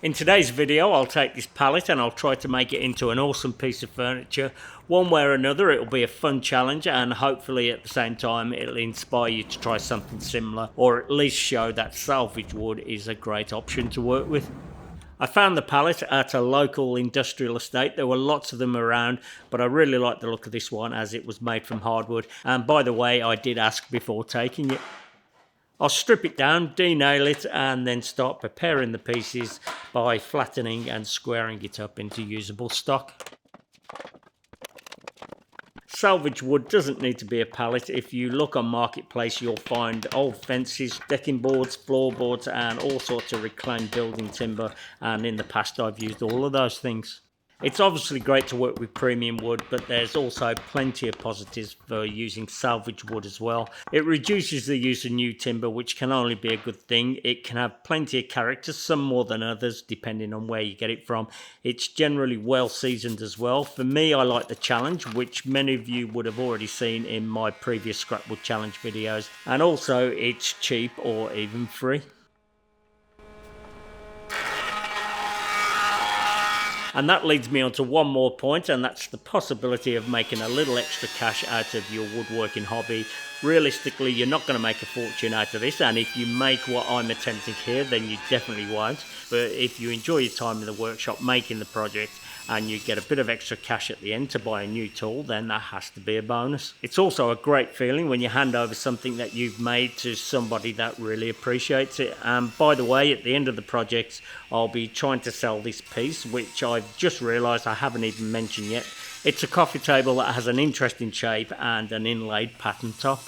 In today's video I'll take this pallet and I'll try to make it into an awesome piece of furniture. One way or another it'll be a fun challenge, and hopefully at the same time it'll inspire you to try something similar, or at least show that salvage wood is a great option to work with. I found the pallet at a local industrial estate. There were lots of them around, but I really like the look of this one as it was made from hardwood, and by the way I did ask before taking it. I'll strip it down, denail it, and then start preparing the pieces by flattening and squaring it up into usable stock. Salvage wood doesn't need to be a pallet. If you look on Marketplace you'll find old fences, decking boards, floorboards and all sorts of reclaimed building timber, and in the past I've used all of those things. It's obviously great to work with premium wood, but there's also plenty of positives for using salvage wood as well. It reduces the use of new timber, which can only be a good thing. It can have plenty of character, some more than others, depending on where you get it from. It's generally well seasoned as well. For me, I like the challenge, which many of you would have already seen in my previous scrapwood challenge videos. And also, it's cheap or even free. And that leads me on to one more point, and that's the possibility of making a little extra cash out of your woodworking hobby. Realistically, you're not going to make a fortune out of this, and if you make what I'm attempting here, then you definitely won't. But if you enjoy your time in the workshop making the project, and you get a bit of extra cash at the end to buy a new tool, then that has to be a bonus. It's also a great feeling when you hand over something that you've made to somebody that really appreciates it. And by the way, at the end of the project, I'll be trying to sell this piece, which I've just realised I haven't even mentioned yet. It's a coffee table that has an interesting shape and an inlaid pattern top.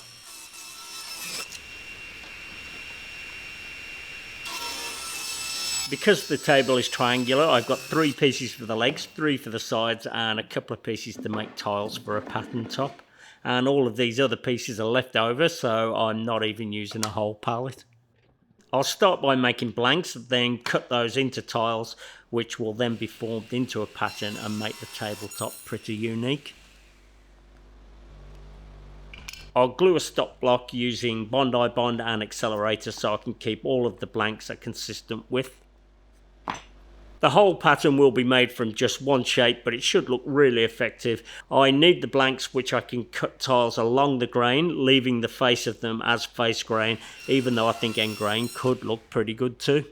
Because the table is triangular, I've got 3 pieces for the legs, 3 for the sides, and a couple of pieces to make tiles for a pattern top. And all of these other pieces are left over, so I'm not even using a whole pallet. I'll start by making blanks, then cut those into tiles, which will then be formed into a pattern and make the tabletop pretty unique. I'll glue a stop block using Bondi Bond and accelerator so I can keep all of the blanks a consistent width. The whole pattern will be made from just one shape, but it should look really effective. I need the blanks which I can cut tiles along the grain, leaving the face of them as face grain, even though I think end grain could look pretty good too.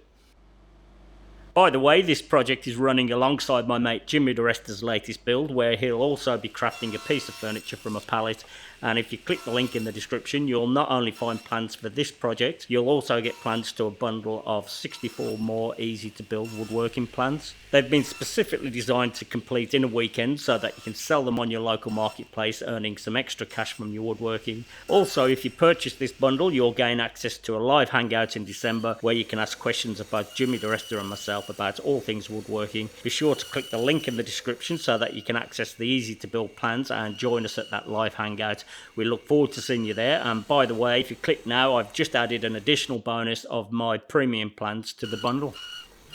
By the way, this project is running alongside my mate Jimmy DeResta's latest build, where he'll also be crafting a piece of furniture from a pallet. And if you click the link in the description, you'll not only find plans for this project, you'll also get plans to a bundle of 64 more easy to build woodworking plans. They've been specifically designed to complete in a weekend so that you can sell them on your local marketplace, earning some extra cash from your woodworking. Also, if you purchase this bundle, you'll gain access to a live hangout in December where you can ask questions of both Jimmy DeResta and myself about all things woodworking. Be sure to click the link in the description so that you can access the easy to build plans and join us at that live hangout. We look forward to seeing you there. And by the way, if you click now, I've just added an additional bonus of my premium plans to the bundle.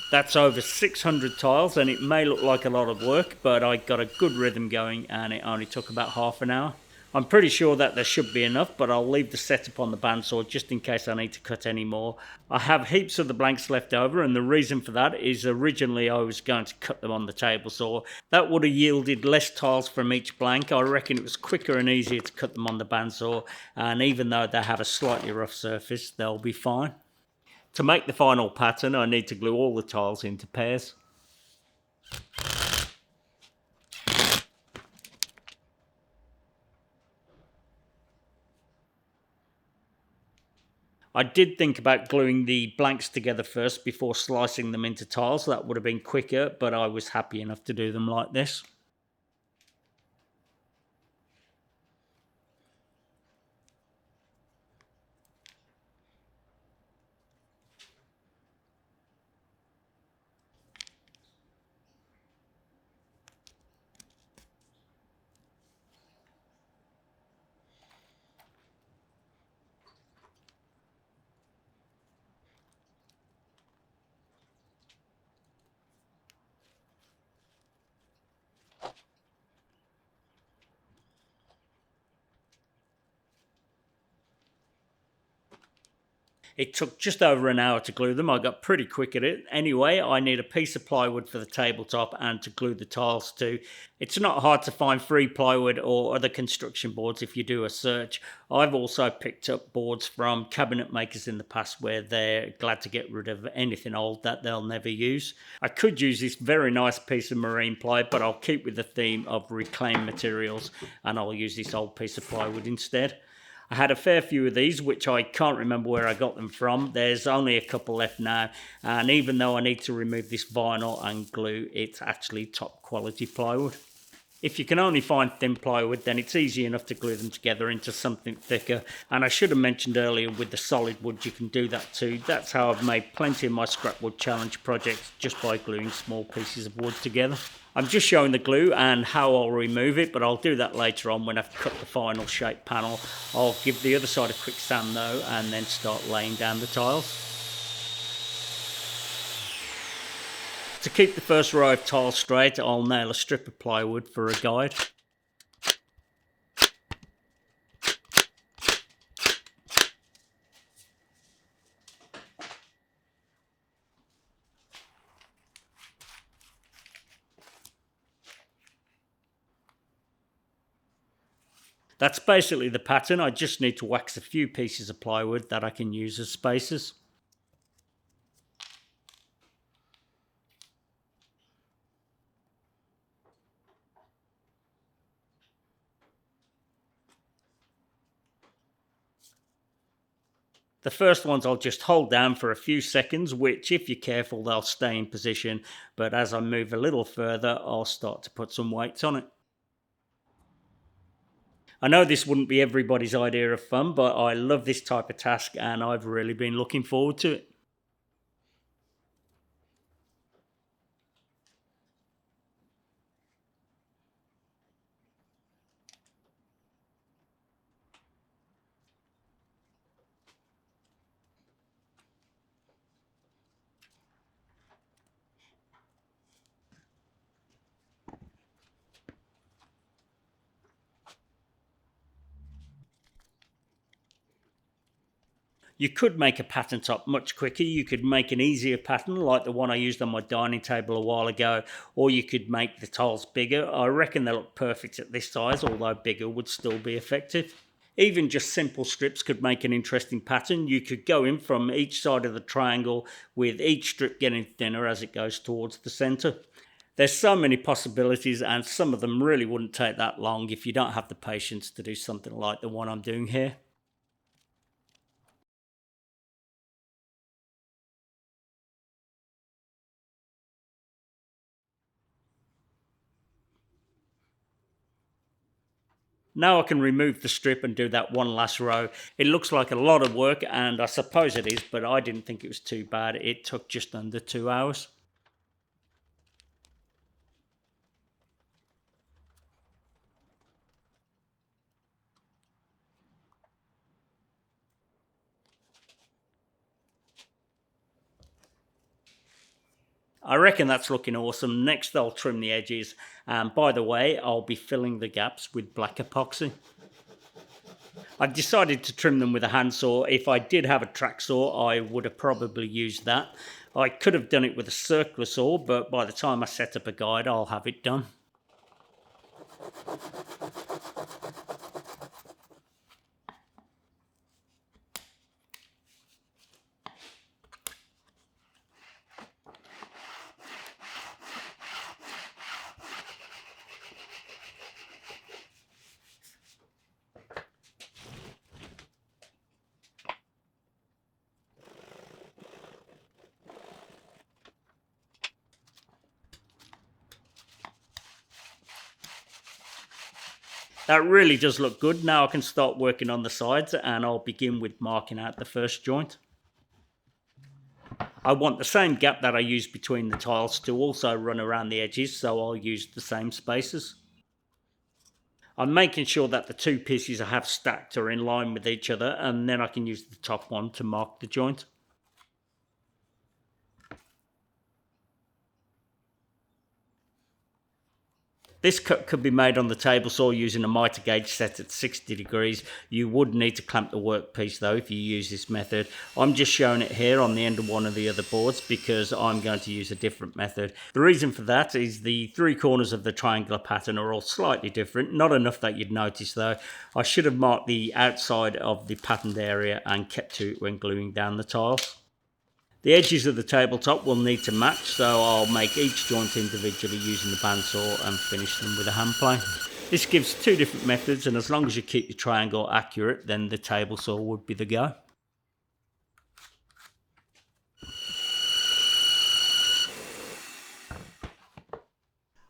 That's over 600 tiles, and it may look like a lot of work, but I got a good rhythm going and it only took about half an hour. I'm pretty sure that there should be enough, but I'll leave the setup on the bandsaw just in case I need to cut any more. I have heaps of the blanks left over, and the reason for that is originally I was going to cut them on the table saw. That would have yielded less tiles from each blank. I reckon it was quicker and easier to cut them on the bandsaw, and even though they have a slightly rough surface, they'll be fine. To make the final pattern, I need to glue all the tiles into pairs. I did think about gluing the blanks together first before slicing them into tiles. That would have been quicker, but I was happy enough to do them like this. It took just over an hour to glue them. I got pretty quick at it. Anyway, I need a piece of plywood for the tabletop and to glue the tiles to. It's not hard to find free plywood or other construction boards if you do a search. I've also picked up boards from cabinet makers in the past where they're glad to get rid of anything old that they'll never use. I could use this very nice piece of marine ply, but I'll keep with the theme of reclaimed materials and I'll use this old piece of plywood instead. I had a fair few of these, which I can't remember where I got them from. There's only a couple left now, and even though I need to remove this vinyl and glue, it's actually top quality plywood. If you can only find thin plywood, then it's easy enough to glue them together into something thicker. And I should have mentioned earlier, with the solid wood, you can do that too. That's how I've made plenty of my scrap wood challenge projects, just by gluing small pieces of wood together. I'm just showing the glue and how I'll remove it, but I'll do that later on when I've cut the final shape panel. I'll give the other side a quick sand though, and then start laying down the tiles. To keep the first row of tiles straight, I'll nail a strip of plywood for a guide. That's basically the pattern. I just need to wax a few pieces of plywood that I can use as spacers. The first ones I'll just hold down for a few seconds, which if you're careful they'll stay in position, but as I move a little further I'll start to put some weights on it. I know this wouldn't be everybody's idea of fun, but I love this type of task and I've really been looking forward to it. You could make a pattern top much quicker. You could make an easier pattern like the one I used on my dining table a while ago, or you could make the tiles bigger. I reckon they look perfect at this size, although bigger would still be effective. Even just simple strips could make an interesting pattern. You could go in from each side of the triangle with each strip getting thinner as it goes towards the centre. There's so many possibilities and some of them really wouldn't take that long if you don't have the patience to do something like the one I'm doing here. Now I can remove the strip and do that one last row. It looks like a lot of work, and I suppose it is, but I didn't think it was too bad. It took just under 2 hours. I reckon that's looking awesome. Next I'll trim the edges, and by the way, I'll be filling the gaps with black epoxy. I've decided to trim them with a handsaw. If I did have a track saw, I would have probably used that. I could have done it with a circular saw, but by the time I set up a guide, I'll have it done. That really does look good. Now I can start working on the sides and I'll begin with marking out the first joint. I want the same gap that I used between the tiles to also run around the edges, so I'll use the same spaces. I'm making sure that the two pieces I have stacked are in line with each other, and then I can use the top one to mark the joint. This cut could be made on the table saw using a mitre gauge set at 60 degrees. You would need to clamp the workpiece though if you use this method. I'm just showing it here on the end of one of the other boards because I'm going to use a different method. The reason for that is the three corners of the triangular pattern are all slightly different, not enough that you'd notice though. I should have marked the outside of the patterned area and kept to it when gluing down the tiles. The edges of the tabletop will need to match, so I'll make each joint individually using the bandsaw and finish them with a hand plane. This gives two different methods, and as long as you keep your triangle accurate, then the table saw would be the go.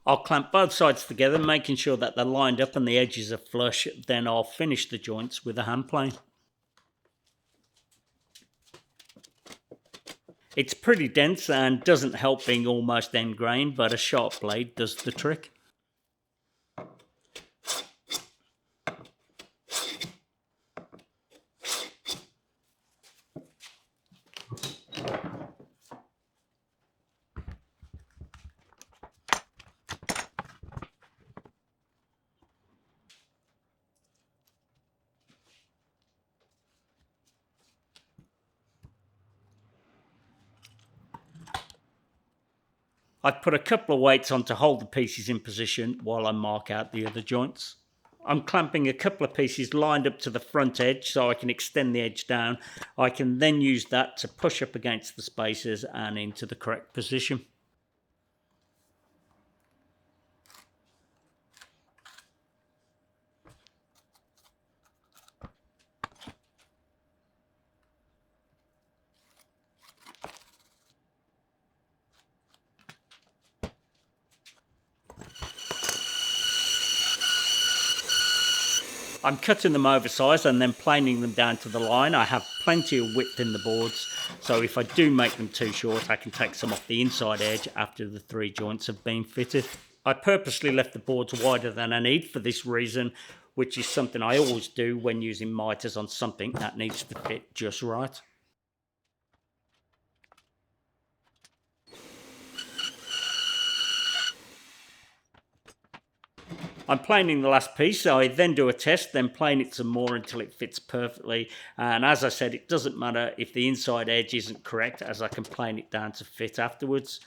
I'll clamp both sides together, making sure that they're lined up and the edges are flush, then I'll finish the joints with a hand plane. It's pretty dense and doesn't help being almost end grain, but a sharp blade does the trick. I've put a couple of weights on to hold the pieces in position while I mark out the other joints. I'm clamping a couple of pieces lined up to the front edge so I can extend the edge down. I can then use that to push up against the spacers and into the correct position. I'm cutting them oversized and then planing them down to the line. I have plenty of width in the boards, so if I do make them too short, I can take some off the inside edge after the three joints have been fitted. I purposely left the boards wider than I need for this reason, which is something I always do when using mitres on something that needs to fit just right. I'm planing the last piece, so I then do a test, then plane it some more until it fits perfectly. And as I said, it doesn't matter if the inside edge isn't correct, as I can plane it down to fit afterwards.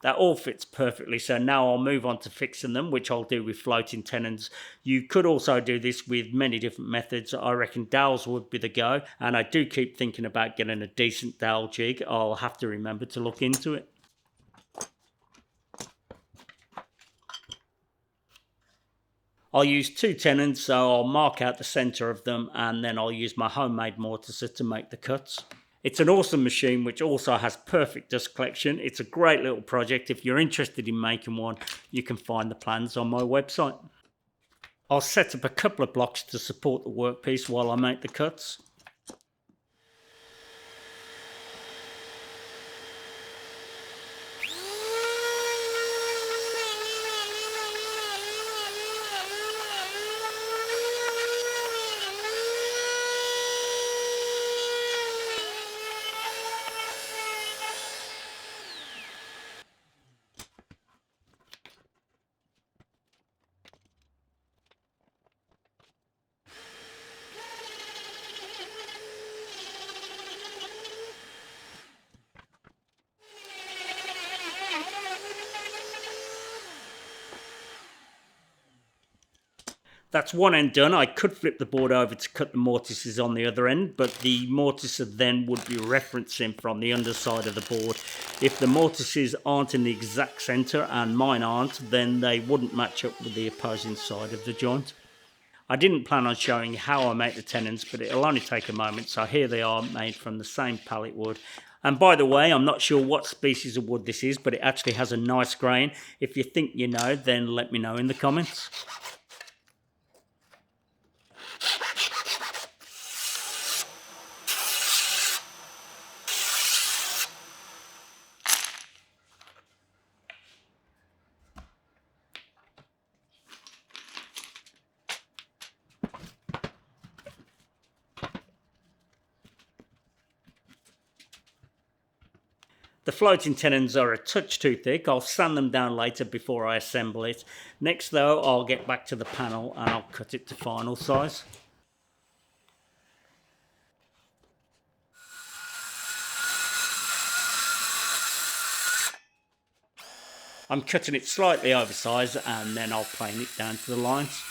That all fits perfectly, so now I'll move on to fixing them, which I'll do with floating tenons. You could also do this with many different methods. I reckon dowels would be the go, and I do keep thinking about getting a decent dowel jig. I'll have to remember to look into it. I'll use two tenons, so I'll mark out the centre of them, and then I'll use my homemade mortiser to make the cuts. It's an awesome machine which also has perfect dust collection. It's a great little project. If you're interested in making one, you can find the plans on my website. I'll set up a couple of blocks to support the workpiece while I make the cuts. That's one end done. I could flip the board over to cut the mortises on the other end, but the mortiser then would be referencing from the underside of the board. If the mortises aren't in the exact centre, and mine aren't, then they wouldn't match up with the opposing side of the joint. I didn't plan on showing how I make the tenons, but it'll only take a moment. So here they are, made from the same pallet wood. And by the way, I'm not sure what species of wood this is, but it actually has a nice grain. If you think you know, then let me know in the comments. The floating tenons are a touch too thick. I'll sand them down later before I assemble it. Next though, I'll get back to the panel and I'll cut it to final size. I'm cutting it slightly oversized and then I'll plane it down to the lines.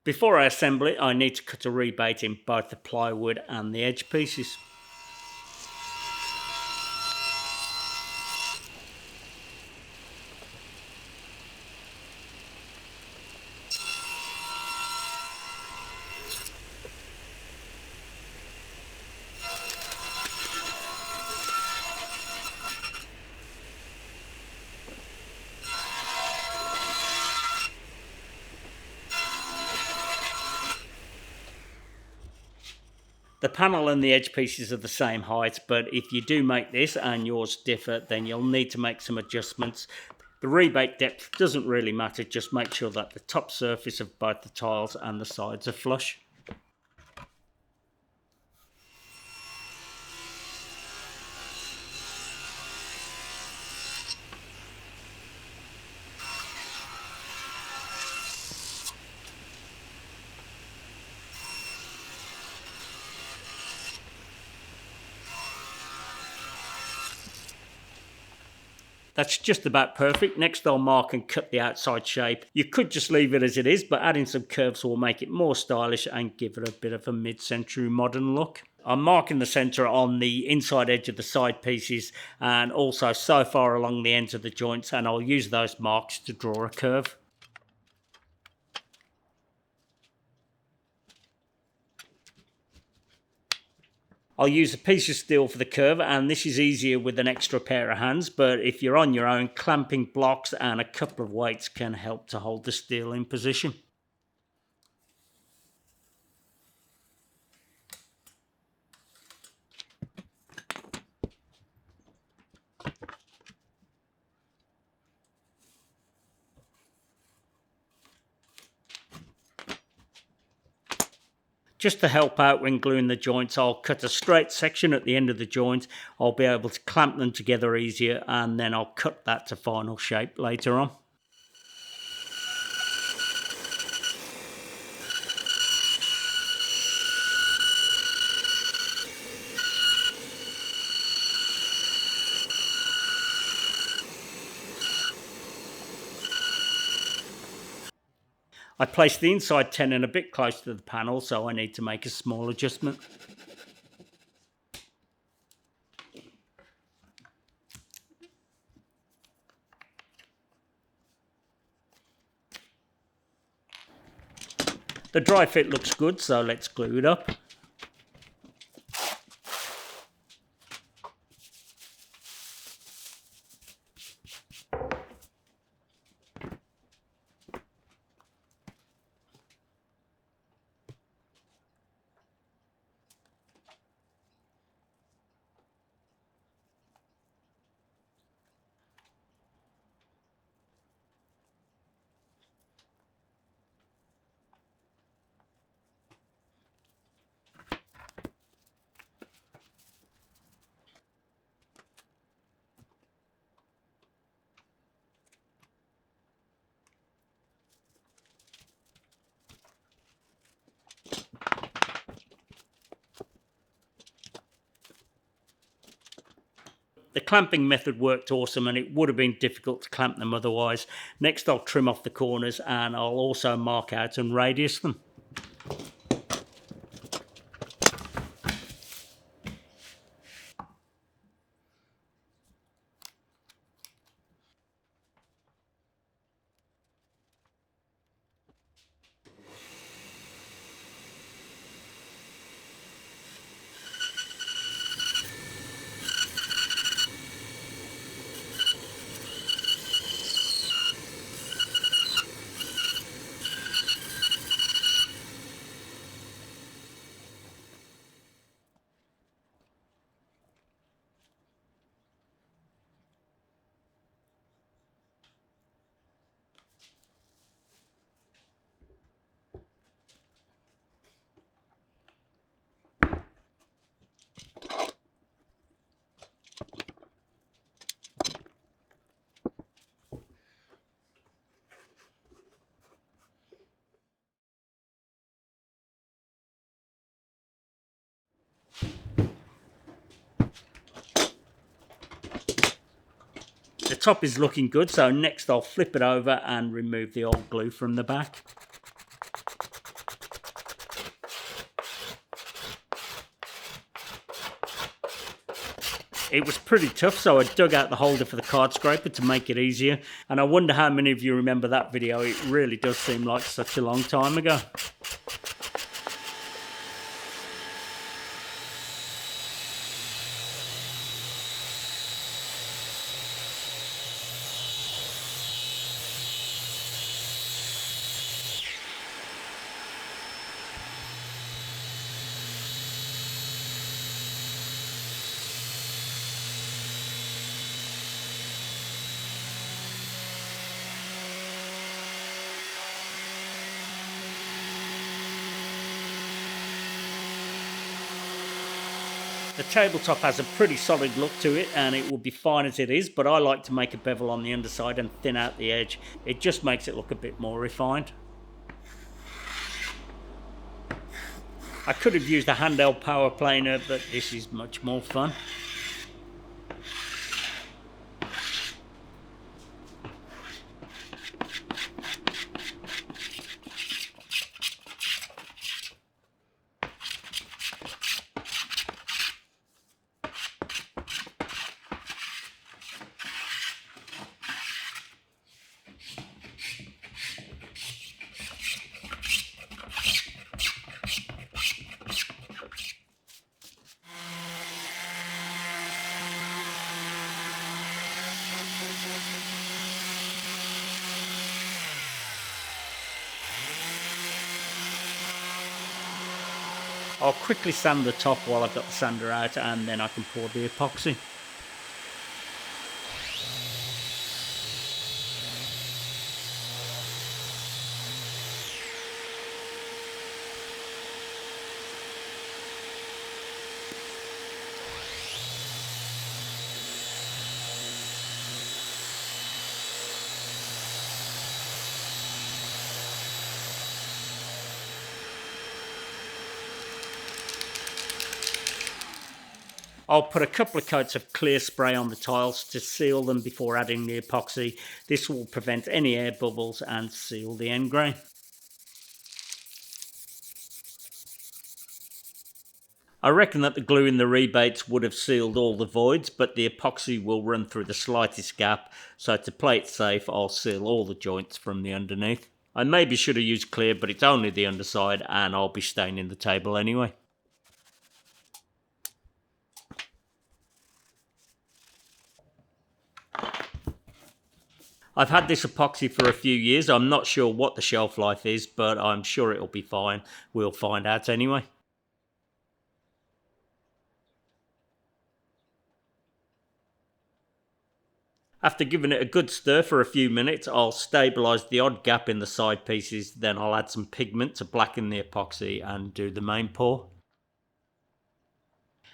Before I assemble it, I need to cut a rebate in both the plywood and the edge pieces. The panel and the edge pieces are the same height, but if you do make this and yours differ, then you'll need to make some adjustments. The rebate depth doesn't really matter, just make sure that the top surface of both the tiles and the sides are flush. That's just about perfect. Next I'll mark and cut the outside shape. You could just leave it as it is, but adding some curves will make it more stylish and give it a bit of a mid-century modern look. I'm marking the centre on the inside edge of the side pieces and also so far along the ends of the joints, and I'll use those marks to draw a curve. I'll use a piece of steel for the curve, and this is easier with an extra pair of hands, but if you're on your own, clamping blocks and a couple of weights can help to hold the steel in position. Just to help out when gluing the joints, I'll cut a straight section at the end of the joint. I'll be able to clamp them together easier, and then I'll cut that to final shape later on. I placed the inside tenon a bit close to the panel, so I need to make a small adjustment. The dry fit looks good, so let's glue it up. The clamping method worked awesome, and it would have been difficult to clamp them otherwise. Next I'll trim off the corners, and I'll also mark out and radius them. The top is looking good, so next I'll flip it over and remove the old glue from the back. It was pretty tough, so I dug out the holder for the card scraper to make it easier. And I wonder how many of you remember that video. It really does seem like such a long time ago. The tabletop has a pretty solid look to it and it will be fine as it is, but I like to make a bevel on the underside and thin out the edge. It just makes it look a bit more refined. I could have used a handheld power planer, but this is much more fun. I'll quickly sand the top while I've got the sander out, and then I can pour the epoxy. I'll put a couple of coats of clear spray on the tiles to seal them before adding the epoxy. This will prevent any air bubbles and seal the end grain. I reckon that the glue in the rebates would have sealed all the voids, but the epoxy will run through the slightest gap, so to play it safe I'll seal all the joints from the underneath. I maybe should have used clear, but it's only the underside and I'll be staining the table anyway. I've had this epoxy for a few years. I'm not sure what the shelf life is, but I'm sure it'll be fine. We'll find out anyway. After giving it a good stir for a few minutes, I'll stabilise the odd gap in the side pieces, then I'll add some pigment to blacken the epoxy and do the main pour.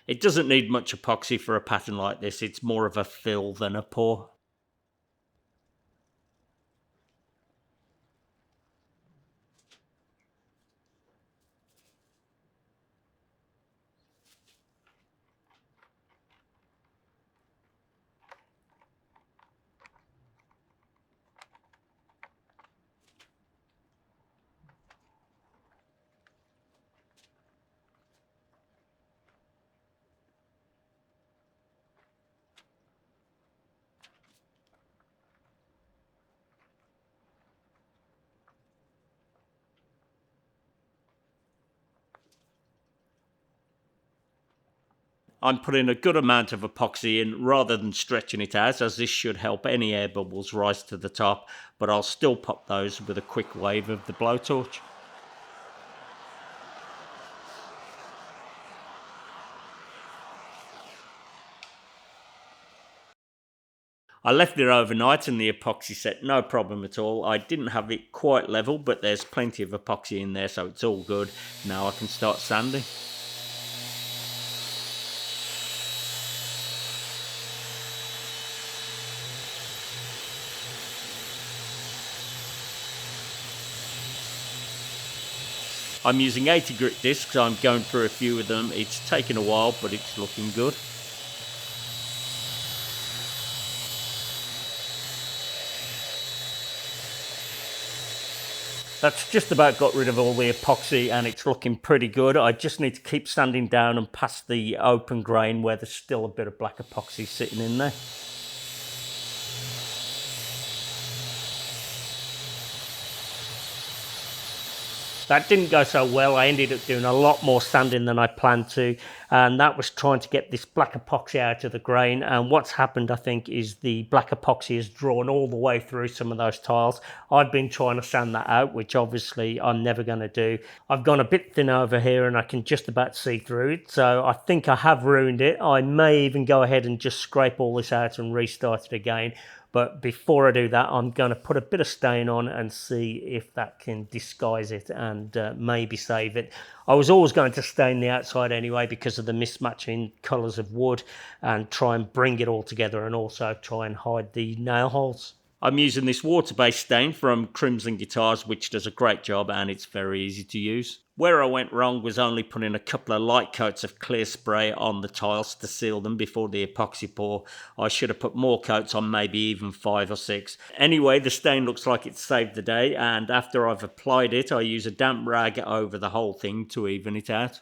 It doesn't need much epoxy for a pattern like this, it's more of a fill than a pour. I'm putting a good amount of epoxy in rather than stretching it out, as this should help any air bubbles rise to the top, but I'll still pop those with a quick wave of the blowtorch. I left it overnight and the epoxy set no problem at all. I didn't have it quite level, but there's plenty of epoxy in there, so it's all good. Now I can start sanding. I'm using 80 grit discs, I'm going through a few of them. It's taken a while, but it's looking good. That's just about got rid of all the epoxy and it's looking pretty good. I just need to keep sanding down and past the open grain where there's still a bit of black epoxy sitting in there. That didn't go so well. I ended up doing a lot more sanding than I planned to, and that was trying to get this black epoxy out of the grain. And what's happened, I think, is the black epoxy has drawn all the way through some of those tiles. I've been trying to sand that out, which obviously I'm never going to do. I've gone a bit thin over here and I can just about see through it, so I think I have ruined it. I may even go ahead and just scrape all this out and restart it again. But before I do that, I'm going to put a bit of stain on and see if that can disguise it and maybe save it. I was always going to stain the outside anyway because of the mismatching colours of wood and try and bring it all together and also try and hide the nail holes. I'm using this water-based stain from Crimson Guitars, which does a great job and it's very easy to use. Where I went wrong was only putting a couple of light coats of clear spray on the tiles to seal them before the epoxy pour. I should have put more coats on, maybe even 5 or 6. Anyway, the stain looks like it's saved the day, and after I've applied it, I use a damp rag over the whole thing to even it out.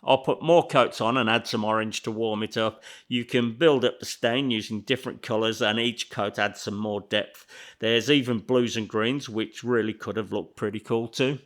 I'll put more coats on and add some orange to warm it up. You can build up the stain using different colours and each coat adds some more depth. There's even blues and greens, which really could have looked pretty cool too.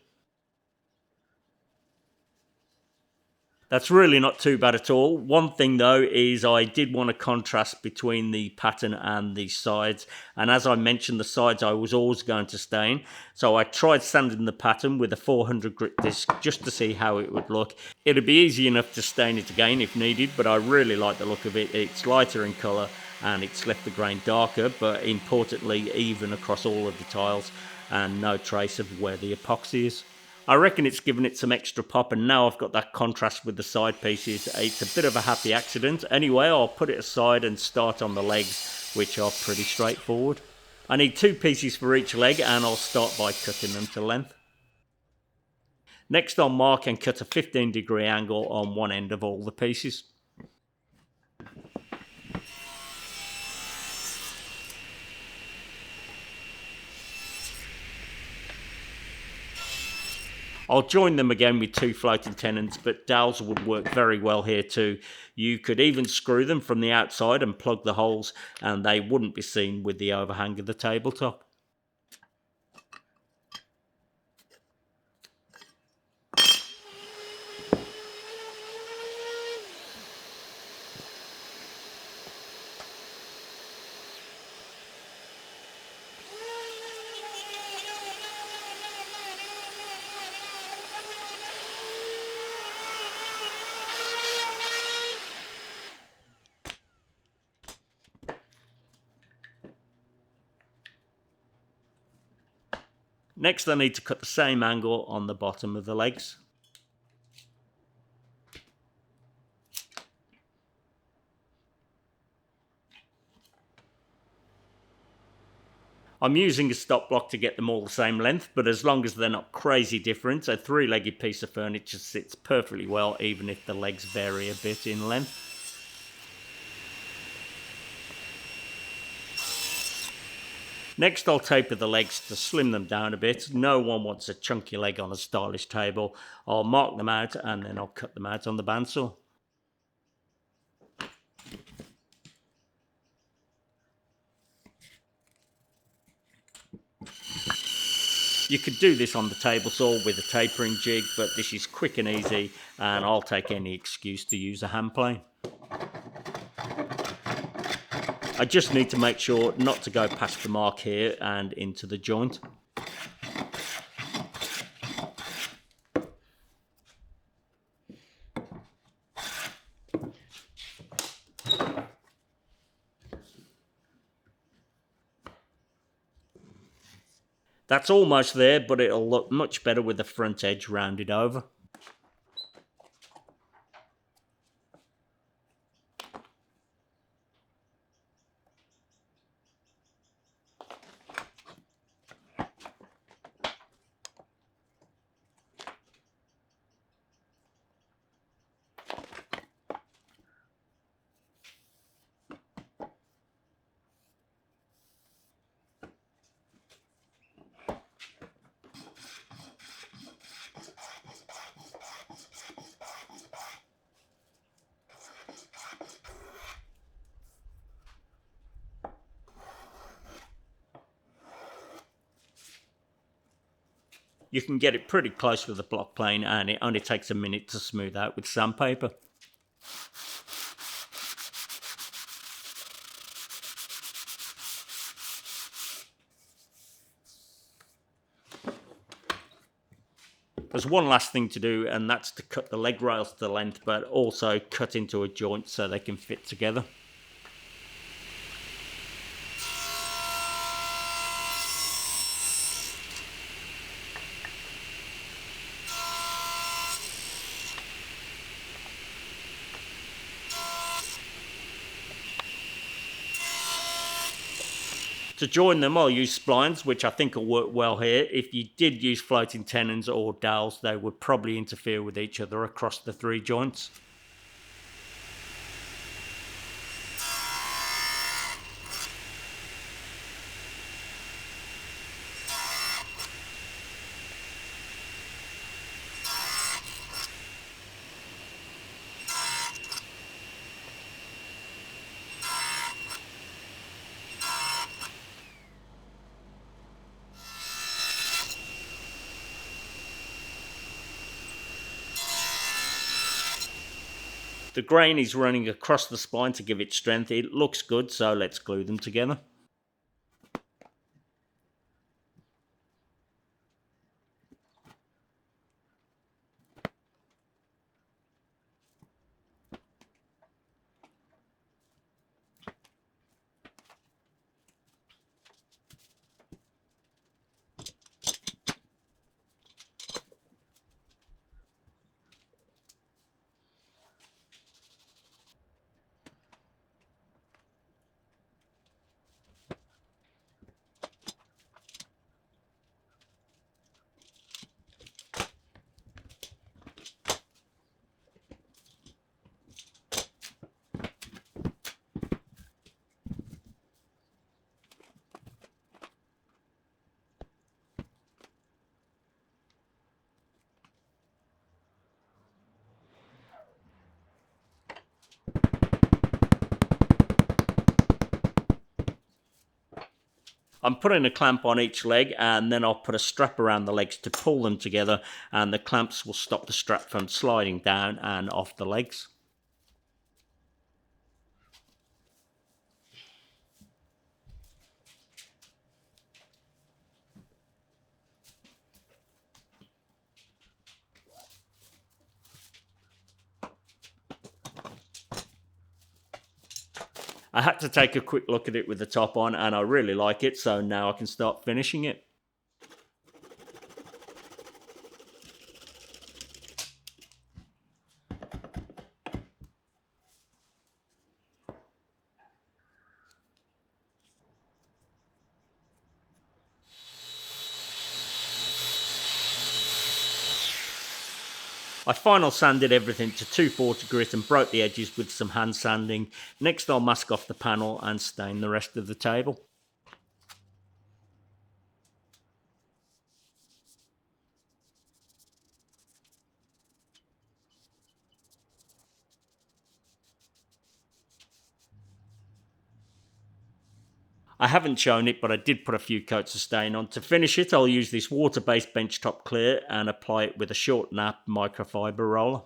That's really not too bad at all. One thing though is I did want a contrast between the pattern and the sides, and as I mentioned, the sides I was always going to stain, so I tried sanding the pattern with a 400 grit disc just to see how it would look. It'd be easy enough to stain it again if needed, but I really like the look of it. It's lighter in colour and it's left the grain darker, but importantly even across all of the tiles, and no trace of where the epoxy is. I reckon it's given it some extra pop, and now I've got that contrast with the side pieces. It's a bit of a happy accident. Anyway, I'll put it aside and start on the legs, which are pretty straightforward. I need 2 pieces for each leg and I'll start by cutting them to length. Next I'll mark and cut a 15-degree angle on one end of all the pieces. I'll join them again with 2 floating tenons, but dowels would work very well here too. You could even screw them from the outside and plug the holes, and they wouldn't be seen with the overhang of the tabletop. Next I need to cut the same angle on the bottom of the legs. I'm using a stop block to get them all the same length, but as long as they're not crazy different, a 3-legged piece of furniture sits perfectly well even if the legs vary a bit in length. Next I'll taper the legs to slim them down a bit. No one wants a chunky leg on a stylish table. I'll mark them out and then I'll cut them out on the bandsaw. You could do this on the table saw with a tapering jig, but this is quick and easy and I'll take any excuse to use a hand plane. I just need to make sure not to go past the mark here and into the joint. That's almost there, but it'll look much better with the front edge rounded over. You can get it pretty close with a block plane, and it only takes a minute to smooth out with sandpaper. There's one last thing to do, and that's to cut the leg rails to length, but also cut into a joint so they can fit together. To join them, I'll use splines, which I think will work well here. If you did use floating tenons or dowels, they would probably interfere with each other across the 3 joints. The grain is running across the spline to give it strength. It looks good, so let's glue them together. I'm putting a clamp on each leg, and then I'll put a strap around the legs to pull them together, and the clamps will stop the strap from sliding down and off the legs. I had to take a quick look at it with the top on, and I really like it, so now I can start finishing it. I final sanded everything to 240 grit and broke the edges with some hand sanding. Next I'll mask off the panel and stain the rest of the table. I haven't shown it, but I did put a few coats of stain on. To finish it, I'll use this water-based benchtop clear and apply it with a short nap microfiber roller.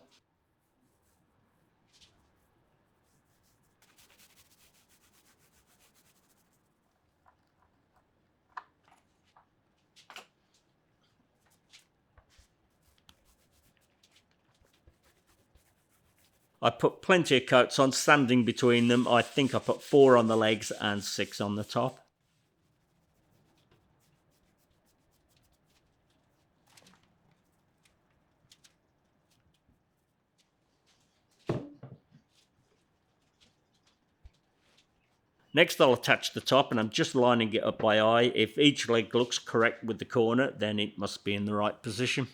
I put plenty of coats on, sanding between them. I think I put 4 on the legs and 6 on the top. Next I'll attach the top, and I'm just lining it up by eye. If each leg looks correct with the corner, then it must be in the right position.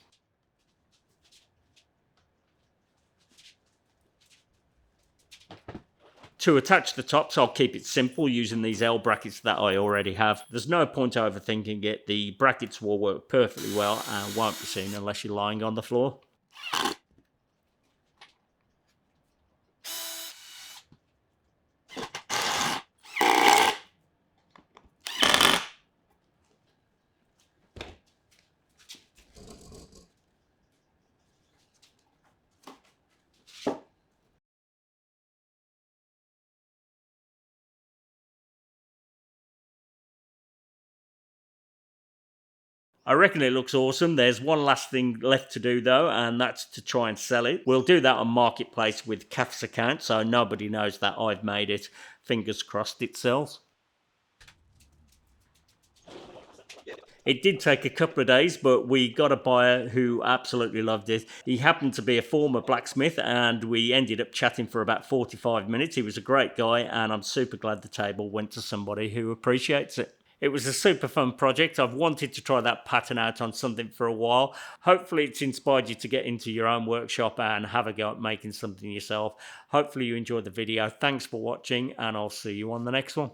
To attach the tops, I'll keep it simple using these L brackets that I already have. There's no point overthinking it. The brackets will work perfectly well and won't be seen unless you're lying on the floor. I reckon it looks awesome. There's one last thing left to do though, and that's to try and sell it. We'll do that on Marketplace with Kath's account, so nobody knows that I've made it. Fingers crossed it sells. It did take a couple of days, but we got a buyer who absolutely loved it. He happened to be a former blacksmith, and we ended up chatting for about 45 minutes. He was a great guy, and I'm super glad the table went to somebody who appreciates it. It was a super fun project. I've wanted to try that pattern out on something for a while. Hopefully it's inspired you to get into your own workshop and have a go at making something yourself. Hopefully you enjoyed the video. Thanks for watching, and I'll see you on the next one.